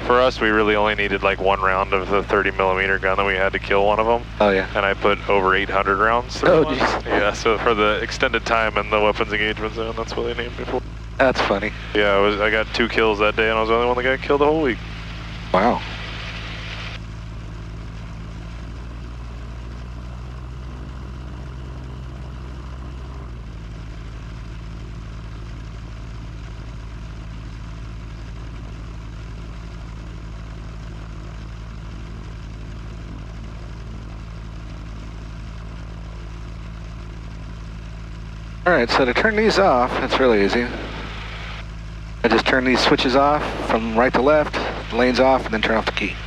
for us, we really only needed like one round of the 30mm gun that we had to kill one of them. Oh, yeah. And I put over 800 rounds through one. Yeah, so for the extended time in the Weapons Engagement Zone, that's what they named me for. That's funny. Yeah, I got 2 kills that day, and I was the only one that got killed the whole week. Wow. All right, so to turn these off, it's really easy. I just turn these switches off from right to left, the lane's off, and then turn off the key.